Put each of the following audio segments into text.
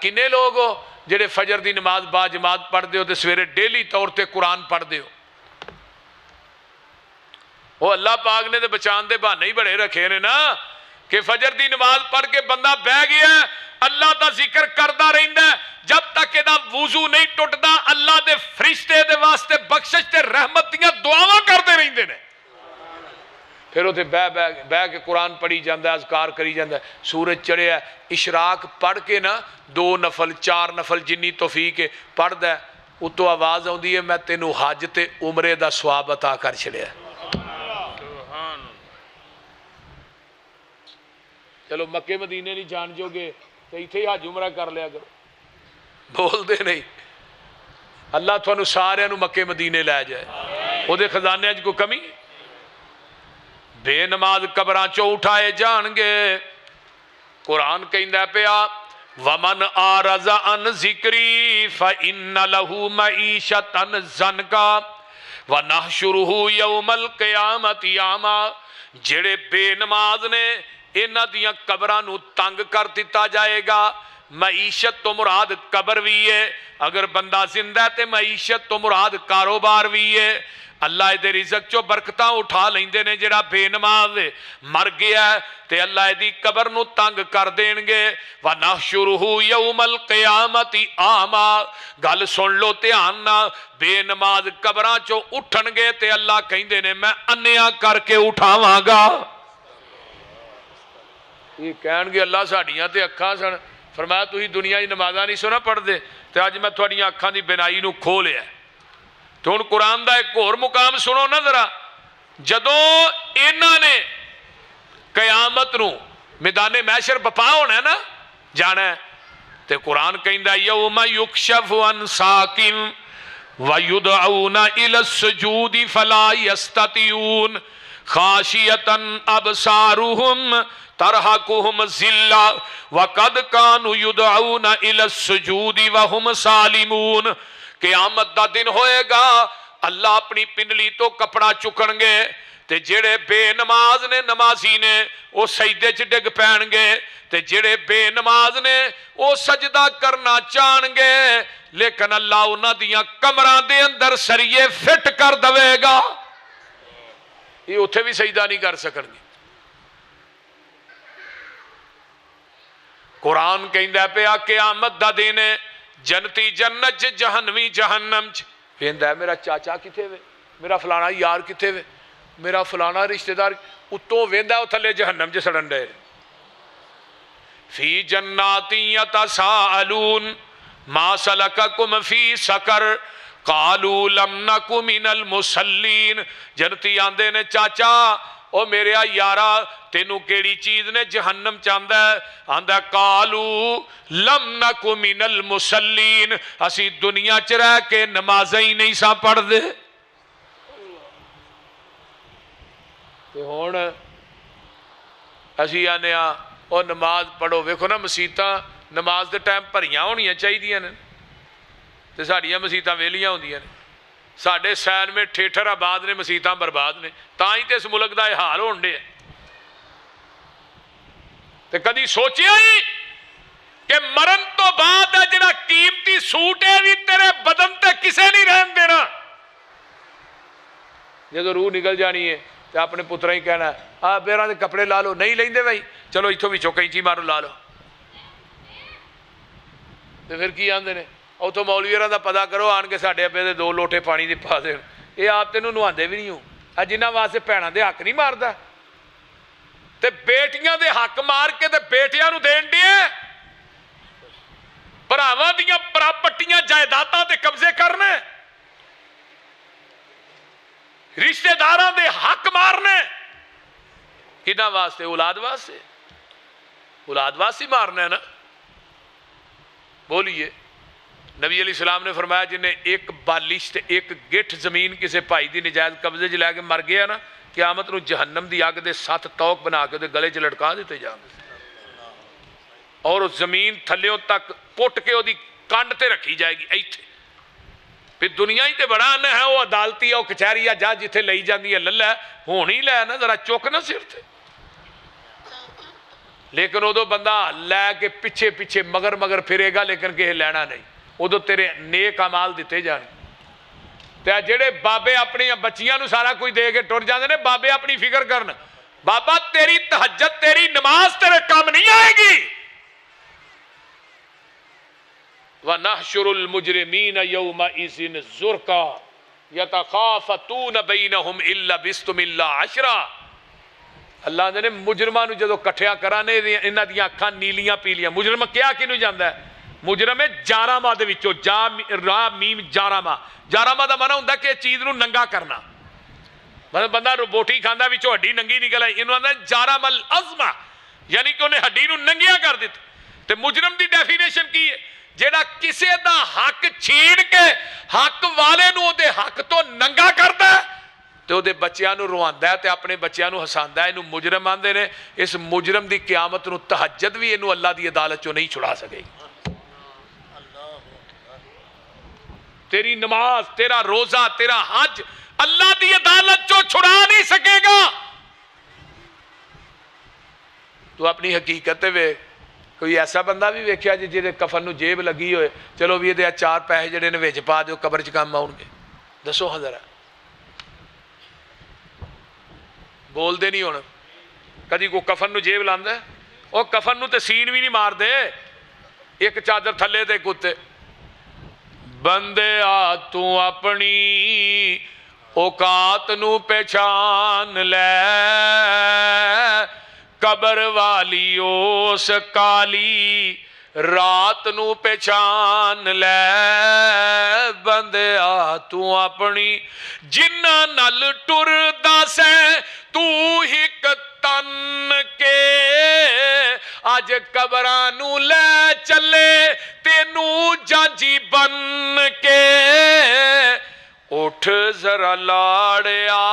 کنے لوگ ہو جڑے فجر دی نماز با جماعت پڑھ دے ہو تے سویرے ڈیلی طور تے قرآن پڑھ دے ہو؟ وہ اللہ پاک نے تے بچان دے بہانے ہی بڑے رکھے نے نا کہ فجر دی نماز پڑھ کے بندہ بہ گیا ہے اللہ دا ذکر کردا رہندا ہے جب تک ادا وضو نہیں ٹوٹدا اللہ دے فرشتے دے واسطے بخشش تے رحمت دیاں دعاواں کردے رہندے نے پھر وہ بہ کے قرآن پڑھی جاندہ ہے اذکار کری جاندہ ہے سورج چڑھے ہے اشراق پڑھ کے نا 2 نفل 4 نفل جنی توفیق پڑھ دا ہے اتو آواز آؤں ہے میں تینوں حج تے عمرے دا ثواب عطا کر چھڑیا ہے چلو مکے مدینے نہیں جان جو گے تو ایتھے ہی حج عمرہ کر لیا کرو بول دے نہیں اللہ تھانوں سارے نو مکے مدینے لے جائے وہ دے خزانے اج کو کمی بے نماز قبراں چوں اٹھائے جان گے قرآن کہندا پیا ومن اعرض عن ذکری فإن له معیشة ضنکا ونحشرہ یوم القیامت اعما جڑے بے نماز نے انہاں دیاں قبراں نو تنگ کر دتا جائے گا معیشت تو مراد قبر بھی ہے اگر بندہ زندہ ہے تے معیشت تو مراد کاروبار بھی ہے اللہ دے رزق چو برکتاں اٹھا لیندے نے جڑا بے نماز مر گیا ہے تے اللہ دی قبر نو تنگ کر دین گے وَنَحْشُرُهُ يَوْمَ الْقِيَامَةِ آما گل سن لو دھیان نہ بے نماز قبراں چو اٹھن گے تے اللہ کہندے نے میں انیا کر کے اٹھاواں گا یہ کہن گے اللہ ساڑیاں تے اکھاں سن فرمایا تو ہی دنیا ہی نمازاں نہیں سونا پڑھ دے تے آج میں تھوڑیاں اکھاں دی بینائی نو کھولیا ہے تو ان قرآن دا ایک اور مقام سنو نا ذرا جدوں انہاں نے قیامت نو میدان محشر بپا ہونا ہے نا جانا ہے تے قرآن کہندا یوم یکشف عن ساق ویدعون الی السجود فلا یستطیعون خاشیۃ ابصارهم ترحقهم ذلہ وقد كانوا يدعون الى السجود وهم سالمون قیامت دا دن ہوئے گا اللہ اپنی پنڈلی تو کپڑا چکن گے تے جڑے بے نماز نے نمازی نے وہ سجدے چ ڈگ پین گے تے جڑے بے نماز نے وہ سجدہ کرنا چاہن گے لیکن اللہ انہاں دیاں کمراں دے اندر سریے فٹ کر دوے گا یہ اتھے بھی سجدہ نہیں کر سکن گے قرآن کہندا پیا قیامت دا دن ہے جنتی جنت چ جہنمی جہنم چ کہندا ہے میرا چاچا کتے وے میرا فلانا یار کتے وے میرا فلانا رشتہ دار اتوں ویندا او تھلے جہنم چ سڑن ڈے فی جنات یتساءلون ما سلککم فی سقر قالوا لم نک من المصلین جنتی آندے نے چاچا او میرے یارا تینوں کیڑی چیز نے جہنم چاندہ ہے آندہ قالو لم نک من المصلین اسی دنیا چ رہ کے نمازیں ہی نہیں سا پڑھ دے تے ہون اسی آنے او نماز پڑھو ویکھو نا مسیتاں نماز دے ٹائم بھریاں ہونیاں چاہیے نے تے ساڈیاں مسیتاں ویلیاں ہوندیاں نے ساڈے سین میں ٹھیٹھر آباد نے مسیتاں برباد نے تاں ہی تے اس ملک دا حال ہون ڈے تے کدی سوچیا ہی کہ مرن تو بعد ہے جڑا قیمتی سوٹ ہے بھی تیرے بدن تے کسے نہیں رہن دینا جدو روح نکل جانی ہے تو اپنے پترہ ہی کہنا ہے بیران دے کپڑے لا لو نہیں لیں دے بھائی چلو ایتھوں بھی چوکیں چی مارو لا لو تو پھر کی آندے نے اتوں مولویاں دا پتا کرو آن کے ساڈے ابے دے 2 لوٹے پانی دے پا دین یہ آپ تینوں نہاندے بھی نہیں ہو جنہاں واسطے بھیناں دے حق نہیں ماردا تے بیٹیاں دے حق مار کے تے بیٹیاں نو دین دے بھراواں دیاں پراپرٹیاں جائیداداں تے قبضے کرنے رشتہ داراں دے حق مارنے کنہاں واسطے اولاد واسطے مارنا ہے نا بولیے نبی علیہ السلام نے فرمایا جنہیں ایک بالش تے ایک گٹھ زمین کسے بھائی دی نجائز قبضے لے کے مر گیا نا قیامت نو جہنم دی آگ دے 7 توق بنا کے دے گلے چ لٹکا دیتے جان اور اس زمین تھلیوں تک پٹ کے دی کانڈ تے رکھی جائے گی ایتھے پھر دنیا ہی تے بڑا نہ ہے وہ عدالتی ہے وہ کچہری ہے جا جتھے لئی جاندی ہے للہ ہونی لے نا ذرا چوک نہ صرف تھے لیکن ادو بندہ لے کے پیچھے پیچھے مگر مگر پھرے گا لیکن کسی لینا نہیں، ادو تیرے نیک اعمال دیتے جانے۔ تے جڑے بابے اپنی بچیاں نو سارا کوئی دے کے ٹر جاندے نے، بابے اپنی فکر کرن، بابا تیری تہجد تیری نماز تیرے کام نہیں آئے گی۔ وَنَحْشُرُ الْمُجْرِمِينَ يَوْمَئِذٍ زُرْقًا يَتَخَافَتُونَ بَيْنَهُمْ إِن لَّبِثْتُمْ إِلَّا عَشْرًا۔ اللہ نے مجرماں نو جدو کٹھیا کرانے انہاں دیاں اکھاں نیلیاں پیلیاں، مجرم کیا کینو جاندا ہے؟ مجرم ہے جارامہ دے وچوں، جا را میم جارامہ، جارامہ دا معنی ہوندا کہ چیز نو ننگا کرنا، مطلب بندہ روبوٹی کھاندا وچوں ہڈی ننگی نکل آئی، انہوں نے جارم العظمہ، یعنی کہ انہیں ہڈی نو ننگیا کر دیتا۔ تے مجرم دی ڈیفینیشن کی ہے؟ جیڑا کسے دا حق چھین کے حق والے نو دے حق تو ننگا کردا ہے تو دے بچیاں نو رواندا ہے تے اپنے بچیاں نو ہساندا ہے، انہوں مجرم آندے نے۔ اس مجرم دی قیامت نو تہجد بھی انہوں اللہ دی عدالت چوں نہیں چھڑا سکے گی۔ تیری نماز، تیرا روزہ، تیرا حج اللہ دی عدالت چوں چھڑا نہیں سکے گا۔ تو اپنی حقیقت وے کوئی ایسا بندہ بھی ویکھیا جی جے کفن نو جیب لگی ہوئے، چلو بھی یہ چار پیسے جڑے نے وچ پا دیو قبر چ کام آؤ گے؟ دسو ہاں ذرا، بول دے نہیں ہونا۔ کدی کو کفن نو جیب لاندا ہے؟ او کفن نو تے سین بھی نہیں مار دے، ایک چادر تھلے تے کتے۔ بندے آ تو اپنی اوقات نو پہچان لے، قبر والی اس کالی رات نو پہچان لے۔ بندے آ تو اپنی جنہ نل ٹردا سے تو ہک تن کے، آج قبرانو لے چلے تینو جانجی بن کے۔ اٹھ ذرا لاڑیا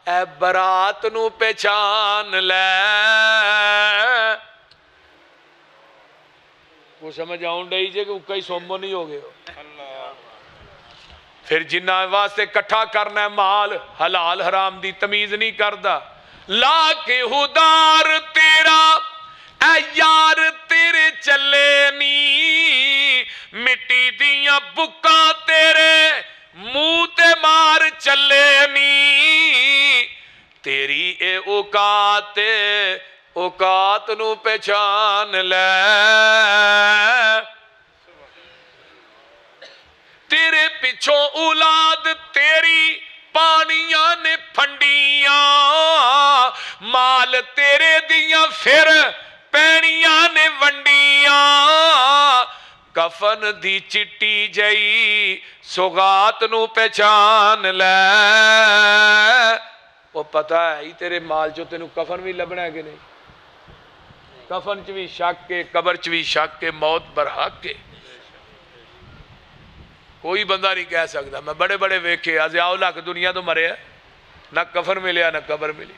اے برات نو پہچان لے۔ وہ سمجھ آؤں ڈائی جے کہ کئی سومو نہیں ہو گئے ہو۔ پھر جنہ واسطے کٹھا کرنا ہے مال، حلال حرام دی تمیز نہیں کردا، لا کے ہدار تیرا اے یار تیرے چلے نی، مٹی دیاں بکاں تیرے منہ تے مار چلے نی۔ تیری اے اوقات نو پہچان لے، تیرے پچھوں اولاد تیری پانیاں نے پھنڈیاں، مال تیرے دیاں پھر پینیاں نے ونڈیاں۔ کفن دی چٹی جئی سوغات نو پہچان لے۔ وہ پتہ ہے ہی تیرے مال جو تینوں کفن بھی لبنا ہے کہ نہیں؟ کفن چ بھی شک کے، قبر چ بھی شک کے، موت برحق کے۔ کوئی بندہ نہیں کہہ سکتا۔ میں بڑے بڑے ویکھے ضیاء الحق دنیا تو مرے ہے، نہ کفن ملیا نہ قبر ملی۔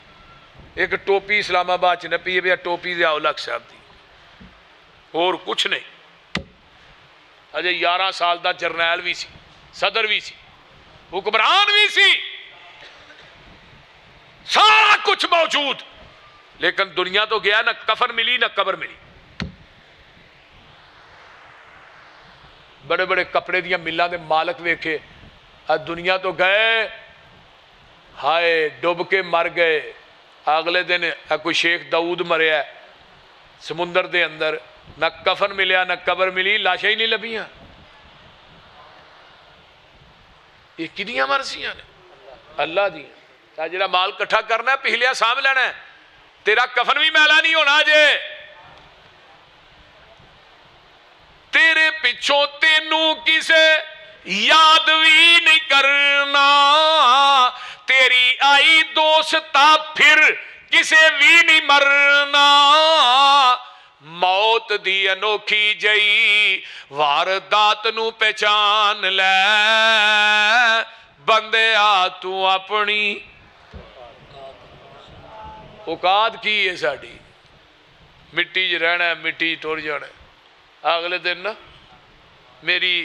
ایک ٹوپی اسلام آباد چ نپی ہے، ٹوپی ضیاء الحق صاحب دی، اور کچھ نہیں۔ اجے 11 سال دا جرنیل بھی سی، صدر بھی سی، حکمران بھی سی، سارا کچھ موجود، لیکن دنیا تو گیا، نہ کفن ملی نہ قبر ملی۔ بڑے بڑے کپڑے دیاں ملاں دے مالک ویکھے، دنیا تو گئے، ہائے ڈوب کے مر گئے۔ اگلے دن کوئی شیخ داؤد مریا ہے سمندر دے اندر، نہ کفن ملیا نہ قبر ملی، لاشیں ہی نہیں لبیاں۔ یہ کدیاں مرضیاں نے؟ اللہ دیاں۔ جڑا مال کٹھا کرنا ہے پہلیا سام لینا ہے، تیرا کفن بھی میلا نہیں ہونا جے۔ تیرے پچھوں تینوں کسے یاد بھی نہیں کرنا، تیری آئی دوستا پھر کسے بھی نہیں مرنا۔ موت دی انوکھی جئی واردات نو پہچان لے، بندے آ تو اپنی اوقات کی ہے ساڑی، مٹی ج رہنا ہے، مٹی ٹور جانا ہے۔ اگلے دن نا میری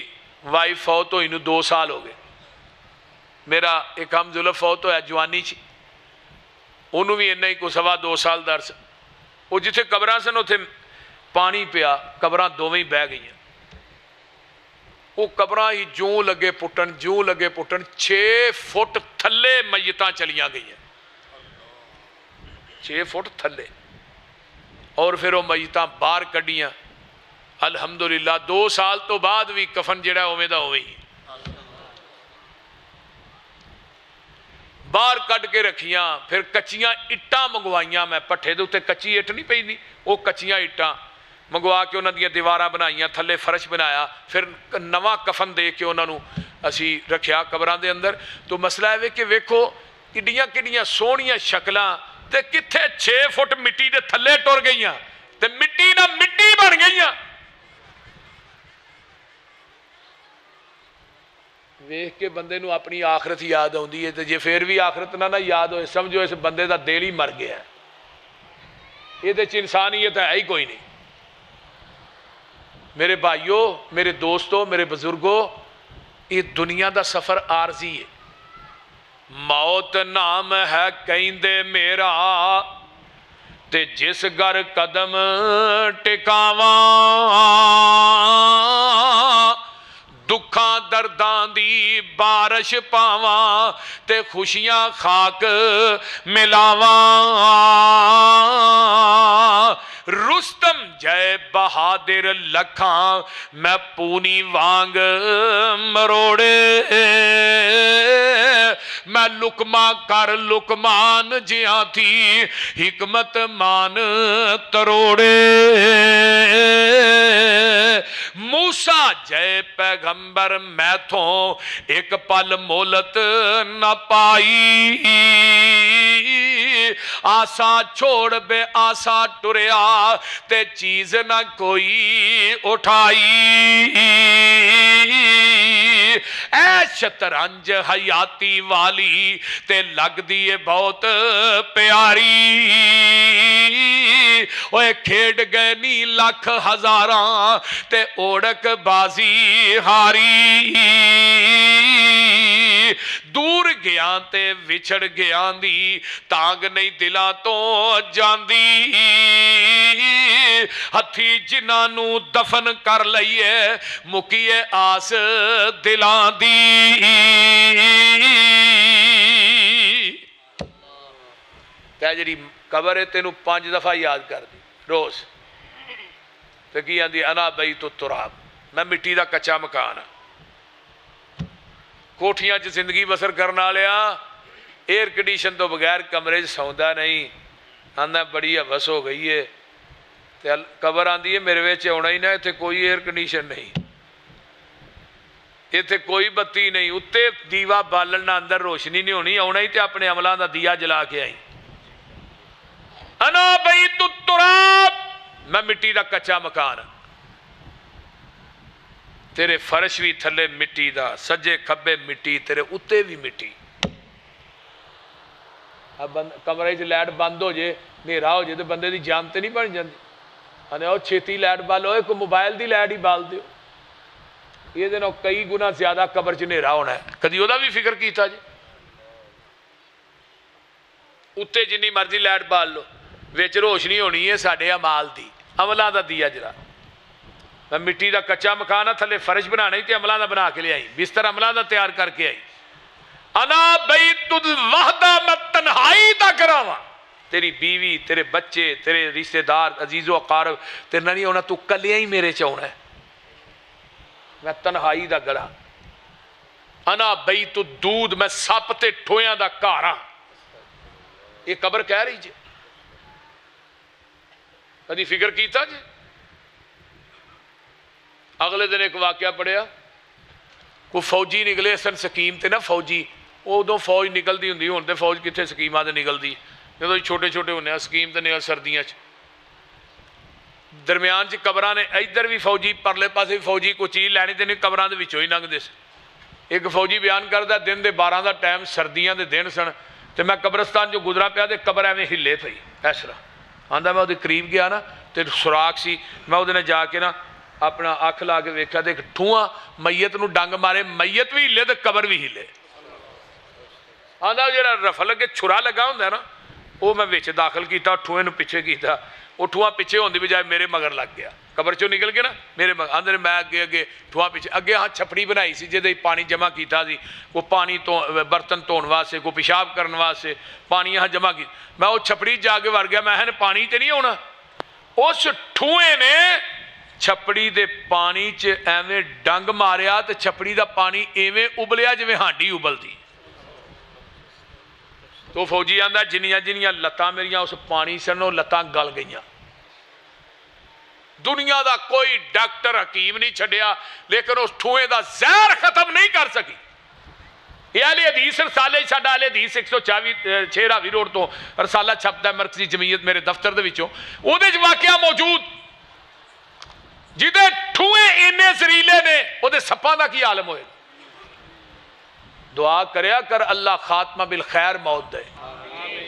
وائف فوت ہوئی نو 2 سال ہو گئے، میرا ایک ہم ظلف فوت ہویا جوانی چی، انہوں بھی انہی کو 2.25 سال درس، وہ جتھے قبراں سن اتنے پانی پیا، قبراں دوویں بہ گئی۔ وہ قبراں ہی جوں لگے پٹن 6 فٹ تھلے میتاں چلیاں گئی، 6 فٹ تھلے، اور پھر وہ میتاں باہر کڈیاں۔ الحمدللہ 2 سال تو بعد بھی کفن جڑا اوویں دا اوویں ہی باہر کٹ کے رکھیاں۔ پھر کچیاں اٹاں منگوائیاں، میں پٹھے دے اوتے کچی اٹ نہیں پئی، وہ کچیاں اٹاں منگوا کے انہاں دیاں دیواراں بنائیاں، تھلے فرش بنایا، پھر نواں کفن دے کے انہاں نو اسی رکھیا قبراں دے اندر۔ تو مسئلہ ہے کہ ویکھو کڈیاں کڈیاں سونیاں شکلاں تے کتھے 6 فٹ مٹی دے تھلے ٹر گئیاں تے مٹی نہ مٹی بن گئیاں۔ ویکھ کے بندے نو اپنی آخرت یاد آؤندی ہے، تے جے پھر بھی آخرت نہ یاد ہوئے سمجھو اس بندے دا دل ہی مر گیا ہے، یہ دے چ انسانیت ہے ہی کوئی نہیں۔ میرے بھائیوں، میرے دوستوں، میرے بزرگوں، یہ دنیا دا سفر عارضی ہے۔ موت نام ہے کہندے میرا تے جس گھر قدم ٹکاواں، دکھاں درداں دی بارش پاواں تے خوشیاں خاک ملاواں۔ رستم جے بہادر لکھاں میں پونی وانگ مروڑے، میں لکما کر لکمان جیاں تھی حکمت مان تروڑے۔ موسیٰ جے پیغمبر میں تھوں ایک پل مولت نہ پائی، آسا چھوڑ بے آسا ٹریا تے چیز نہ کوئی اٹھائی۔ اے شطرنج حیاتی والی تے لگ دیے بہت پیاری، اوے کھیڑ گئے نی لاکھ ہزاراں تے اوڑک بازی ہاری۔ دور گیاں تے وچھڑ گیاں دی تانگ نہیں دلاں تو جاندی، ہتھی جنہاں نو دفن کر لئیے مکیے آس دلاں دی۔ تے جڑی قبر ہے تینوں 5 دفعہ یاد کر دی روز، تے کی آندی انا بیت التراب، میں مٹی دا کچا مکان ہاں۔ کوٹھیاں چ زندگی بسر کرنا لیا، ایئر کنڈیشن تو بغیر کمرے سوندا نہیں، آندا بڑی حوس ہو گئی ہے۔ تے قبر آندی ہے میرے وچ آنا ہی نہ، ایتھے کوئی ایئر کنڈیشن نہیں، ایتھے کوئی بتی نہیں، اتے دیوا بالن نہ اندر روشنی نہیں ہونی، آنا ہی تے اپنے عملاں دا دیا جلا کے آئی۔ انا بیت التراب، میں مٹی دا کچا مکان ہاں، تیرے فرش بھی تھلے مٹی دا، سجے کھبے مٹی، تیرے اتے بھی مٹی۔ اب کمرے چ لائٹ بند ہو جائے، نیرا ہو جائے تو بندے دی جان تے نہیں بن جاندی، آنے او چھیتی لائٹ بال ہوئے، کوئی موبائل دی لائٹ ہی بال دیو، یہ دنوں کئی گنا زیادہ قبر چ نیرا ہونا ہے۔ کدی وہ بھی فکر کیتا جی؟ اتے جنی مرضی لائٹ بال لو، وچ روشنی ہونی ہے ساڈے اعمال دی، عملاں دا دیا جلا۔ میں مٹی دا کچا مکان تھلے فرش بنانا ہی تے عملاں دا بنا کے لے آئی، بستر عملاں دا تیار کر کے آئی۔ انا بیت الوحدہ، میں تنہائی دا کراواں، تیری بیوی، تیرے بچے، تیرے رشتہ دار، عزیز و اقارب تیرے نہیں ہونا، تو کلیاں ہی میرے چاہنا ہے، میں تنہائی دا گڑا۔ انا بیت الدود، میں سپ تے ٹھویاں دا کارا۔ یہ قبر کہہ رہی جی، کدی فکر کیتا جی؟ اگلے دن ایک واقعہ پڑھیا، کوئی فوجی نکلے سن سکیم تے نا، فوجی ادو فوج نکلتی ہوں، ہوں تو فوج کتنے سکیماں تے نکلتی، جدو چھوٹے چھوٹے ہونے سکیم تے نکل سردیاں چ درمیان چ قبراں نے، ادھر بھی فوجی پرلے پاسے بھی فوجی کوئی چیز لینی تے نہیں قبراں دے وچوں ہی لنگدے سن۔ ایک فوجی بیان کردا دن دے 12 دا ٹائم، سردیاں دے دن سن، تے میں قبرستان جو گزرا پیا تے قبر ایویں ہلے پئی اس طرح، آندا میں وہ قریب گیا نا تے سوراخ سی، میں وہ جا کے نا اپنا اکھ لا کے ویکھیا تے ٹھواں میت نو ڈنگ مارے، میت بھی ہلے تے قبر بھی ہلے۔ آندا جڑا رفل کے چھرا لگا ہوندا نا، وہ میں وچ داخل کیتا، ٹھوئے نو پیچھے کیتا، وہ ٹھواں پیچھے ہونے بجائے میرے مگر لگ گیا، قبر چوں نکل کے نا میرے مگر اندر، میں اگے اگے ٹھواں پیچھے اگے ہاں چھپڑی بنائی سی جے پانی جمع کیتا سی، وہ پانی تو برتن دھون واسطے، کوئی پیشاب کرنے واسطے پانی یہاں جمع کی، میں وہ چھپڑی جا کے وڑ گیا، میں پانی تے نہیں ہونا، اس ٹھوئے نے چھپڑی دے پانی چ ایویں ڈنگ ماریا تے چھپڑی دا پانی ایویں ابلیا جویں ہانڈی ابلدی۔ تو فوجی آندا جنیاں جنیاں لتاں میریاں اس پانی سن وہ لتاں گل گئیاں۔ دنیا دا کوئی ڈاکٹر حکیم نہیں چھڈیا لیکن اس ٹھوئے دا زہر ختم نہیں کر سکی۔ یہ اہل حدیث رسالے ساڈا اہل حدیث 124 راوی روڈ تو رسالہ چھپتا ہے مرکزی جمعیت میرے دفتر دے وچوں، او دے واقعہ موجود جدے ٹھوئے اینے زریلے نے او دے سپاں دا کی عالم ہوئے۔ دعا کریا کر اللہ خاتمہ بالخیر موت دے۔